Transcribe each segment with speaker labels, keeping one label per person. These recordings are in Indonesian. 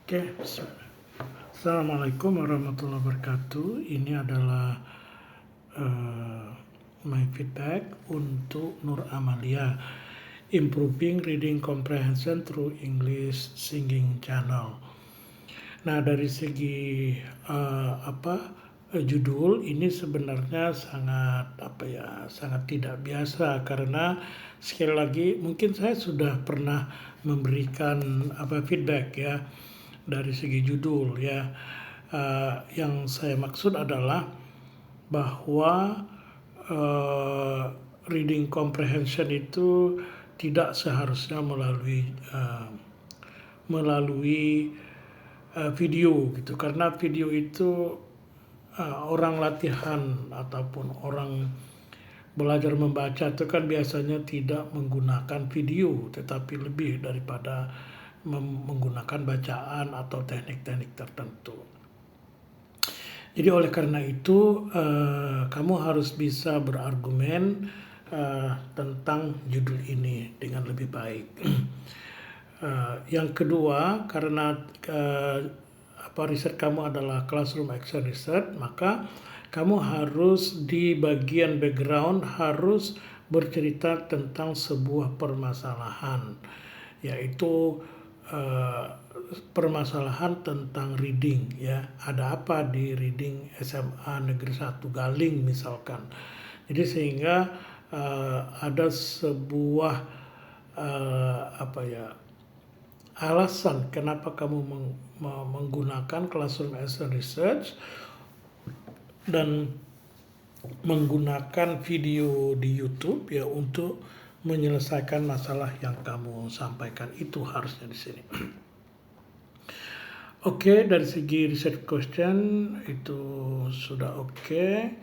Speaker 1: Oke, Assalamualaikum warahmatullahi wabarakatuh. Ini adalah my feedback untuk Nur Amalia, Improving Reading Comprehension through English Singing Channel. Nah, dari segi judul ini sebenarnya sangat tidak biasa, karena sekali lagi mungkin saya sudah pernah memberikan feedback ya dari segi judul ya. Yang saya maksud adalah bahwa reading comprehension itu tidak seharusnya melalui video gitu, karena video itu orang latihan ataupun orang belajar membaca itu kan biasanya tidak menggunakan video, tetapi lebih daripada menggunakan bacaan atau teknik-teknik tertentu. Jadi oleh karena itu kamu harus bisa berargumen tentang judul ini dengan lebih baik. Yang kedua, karena riset kamu adalah classroom action research, maka kamu harus di bagian background harus bercerita tentang sebuah permasalahan, yaitu permasalahan tentang reading ya. Ada apa di reading SMA Negeri 1 Galing misalkan. Jadi sehingga ada sebuah alasan kenapa kamu menggunakan classroom action research dan menggunakan video di YouTube ya untuk menyelesaikan masalah yang kamu sampaikan. Itu harusnya di sini. Oke, dari segi research question itu sudah oke.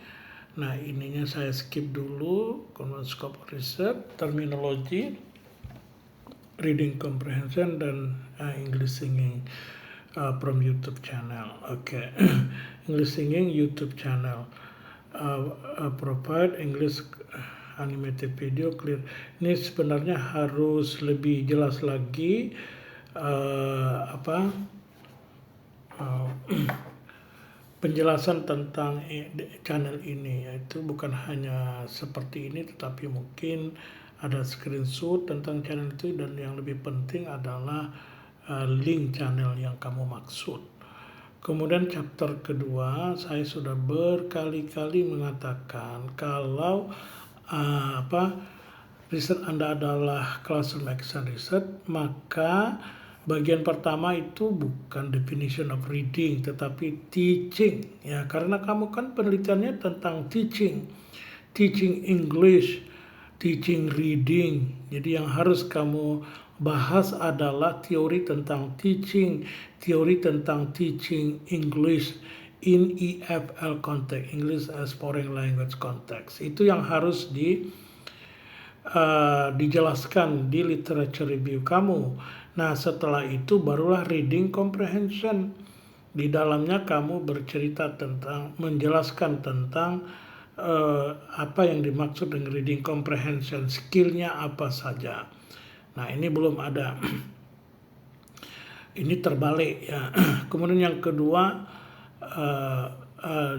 Speaker 1: Nah, ininya saya skip dulu. Common scope research, terminologi, reading comprehension, dan English singing from YouTube channel. Oke. English singing YouTube channel. Provide English animated video clear. Ini sebenarnya harus lebih jelas lagi penjelasan tentang channel ini, yaitu bukan hanya seperti ini, tetapi mungkin ada screenshot tentang channel itu, dan yang lebih penting adalah link channel yang kamu maksud. Kemudian chapter kedua, saya sudah berkali-kali mengatakan kalau riset Anda adalah classroom action research, maka bagian pertama itu bukan definition of reading, tetapi teaching ya, karena kamu kan penelitiannya tentang teaching English, teaching reading. Jadi yang harus kamu bahas adalah teori tentang teaching English in EFL context, English as foreign language context. Itu yang harus dijelaskan di literature review kamu. Nah, setelah itu barulah reading comprehension. Di dalamnya kamu bercerita tentang, menjelaskan tentang apa yang dimaksud dengan reading comprehension, skillnya apa saja. Nah, ini belum ada. Ini terbalik ya. Kemudian yang kedua,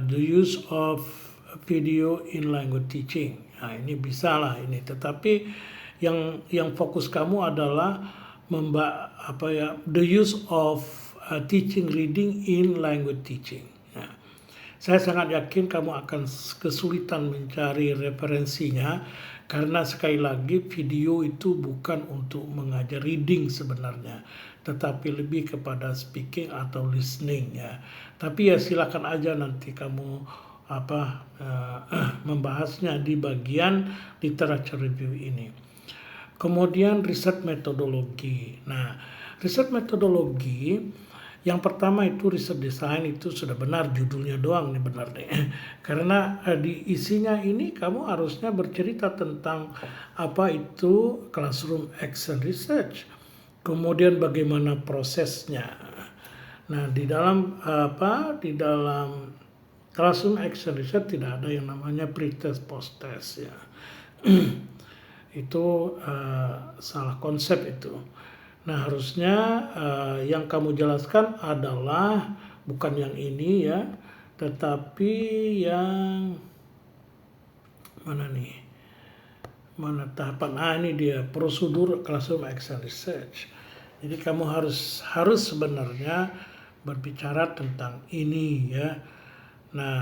Speaker 1: the use of video in language teaching. Nah, ini bisa lah ini, tetapi yang fokus kamu adalah the use of teaching reading in language teaching. Nah, saya sangat yakin kamu akan kesulitan mencari referensinya, karena sekali lagi video itu bukan untuk mengajar reading sebenarnya, tetapi lebih kepada speaking atau listening ya. Tapi ya silakan aja nanti kamu membahasnya di bagian literature review ini. Kemudian riset metodologi. Nah, riset metodologi yang pertama itu riset desain, itu sudah benar, judulnya doang nih benar nih. Karena di isinya ini kamu harusnya bercerita tentang apa itu classroom action research. Kemudian bagaimana prosesnya. Nah, di dalam classroom action research tidak ada yang namanya pre-test post-test ya. Itu salah konsep itu. Nah, harusnya yang kamu jelaskan adalah bukan yang ini ya, tetapi yang mana nih? Mana tahapan? Ini dia prosedur Classroom Action Research. Jadi kamu harus sebenarnya berbicara tentang ini ya. Nah,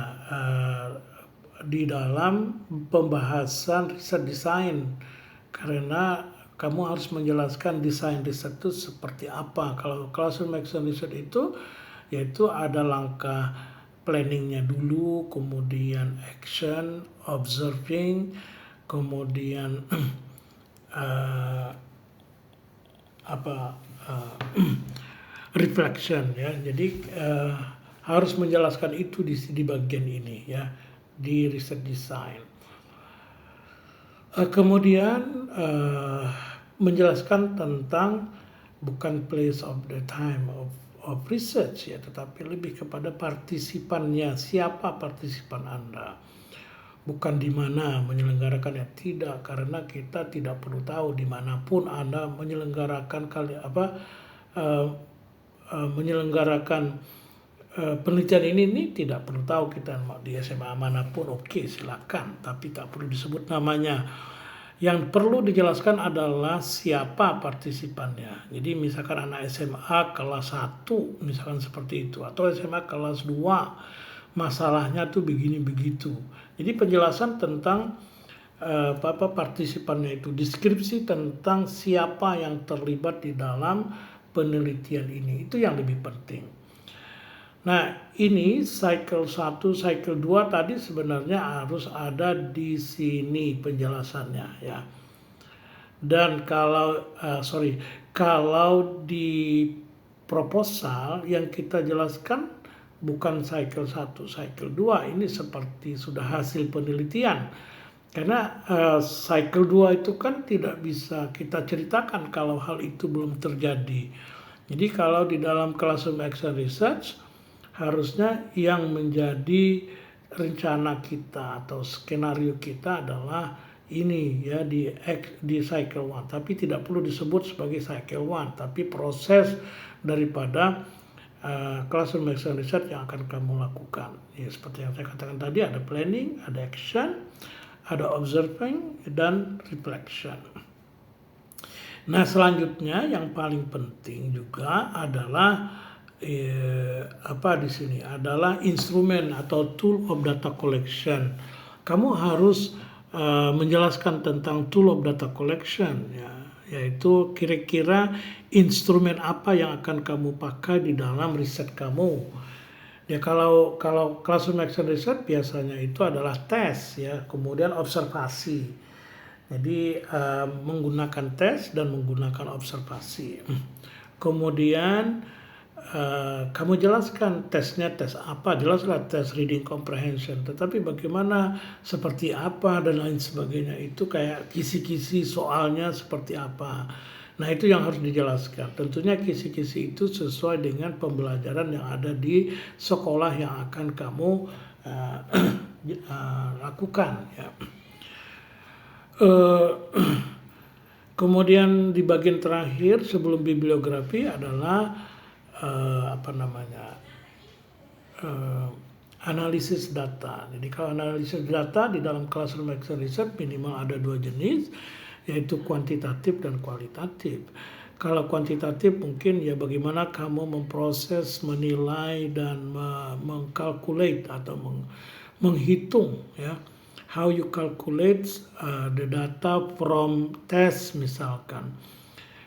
Speaker 1: di dalam pembahasan riset desain, karena kamu harus menjelaskan desain riset itu seperti apa. Kalau Classroom Action Research itu yaitu ada langkah planningnya dulu, kemudian action, observing, kemudian reflection ya. Jadi harus menjelaskan itu di bagian ini ya, di riset design. Kemudian menjelaskan tentang bukan place of the time of research ya, tetapi lebih kepada partisipannya, siapa partisipan Anda. Bukan di mana menyelenggarakannya, tidak, karena kita tidak perlu tahu dimanapun Anda menyelenggarakan menyelenggarakan penelitian ini tidak perlu tahu kita di SMA manapun, oke, silakan, tapi tak perlu disebut namanya. Yang perlu dijelaskan adalah siapa partisipannya. Jadi misalkan anak SMA kelas 1 misalkan seperti itu, atau SMA kelas 2 masalahnya tuh begini begitu. Jadi penjelasan tentang partisipannya itu, deskripsi tentang siapa yang terlibat di dalam penelitian ini, itu yang lebih penting. Nah, ini cycle 1, cycle 2 tadi sebenarnya harus ada di sini penjelasannya ya. Dan kalau di proposal yang kita jelaskan bukan cycle 1, cycle 2, ini seperti sudah hasil penelitian. Karena cycle 2 itu kan tidak bisa kita ceritakan kalau hal itu belum terjadi. Jadi kalau di dalam Classroom Action Research, harusnya yang menjadi rencana kita atau skenario kita adalah ini ya, di cycle 1. Tapi tidak perlu disebut sebagai cycle 1, tapi proses daripada Classroom Action Research yang akan kamu lakukan. Ya, seperti yang saya katakan tadi, ada planning, ada action, ada observing, dan reflection. Nah, selanjutnya yang paling penting juga adalah di sini adalah instrumen atau tool of data collection. Kamu harus menjelaskan tentang tool of data collection ya, yaitu kira-kira instrumen apa yang akan kamu pakai di dalam riset kamu. Ya, kalau Classroom Action Research biasanya itu adalah tes ya, kemudian observasi. Jadi menggunakan tes dan menggunakan observasi. Kemudian kamu jelaskan tesnya tes apa, jelaslah tes reading comprehension, tetapi bagaimana, seperti apa, dan lain sebagainya, itu kayak kisi-kisi soalnya seperti apa. Nah, itu yang harus dijelaskan. Tentunya kisi-kisi itu sesuai dengan pembelajaran yang ada di sekolah yang akan kamu lakukan ya. Kemudian di bagian terakhir sebelum bibliografi adalah analisis data. Jadi kalau analisis data di dalam Classroom Action Research minimal ada 2 jenis, yaitu kuantitatif dan kualitatif. Kalau kuantitatif mungkin ya bagaimana kamu memproses, menilai, dan mengkalkulate atau menghitung ya. How you calculate the data from test misalkan.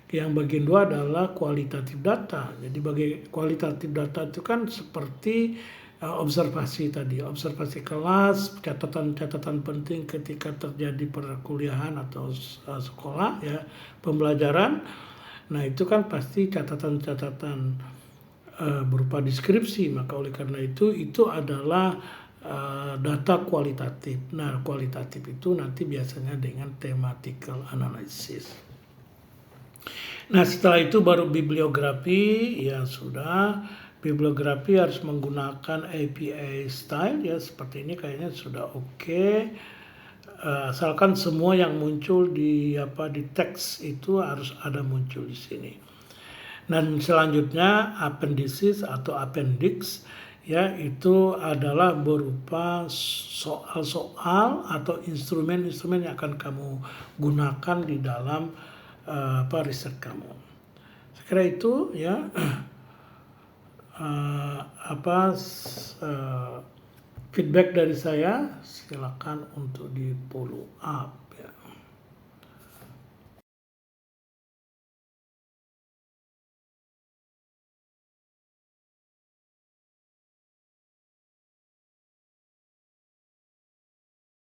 Speaker 1: Yang bagian 2 adalah kualitatif data. Jadi bagi kualitatif data itu kan seperti observasi tadi, observasi kelas, catatan-catatan penting ketika terjadi perkuliahan atau sekolah ya, pembelajaran. Nah, itu kan pasti catatan-catatan berupa deskripsi. Maka oleh karena itu adalah data kualitatif. Nah, kualitatif itu nanti biasanya dengan thematical analysis. Nah, setelah itu baru bibliografi. Ya sudah, bibliografi harus menggunakan APA style ya, seperti ini kayaknya sudah oke. Asalkan semua yang muncul di teks itu harus ada muncul di sini. Dan selanjutnya appendices atau appendix ya itu adalah berupa soal-soal atau instrumen-instrumen yang akan kamu gunakan di dalam riset kamu. Saya kira itu ya feedback dari saya, silakan untuk di follow up.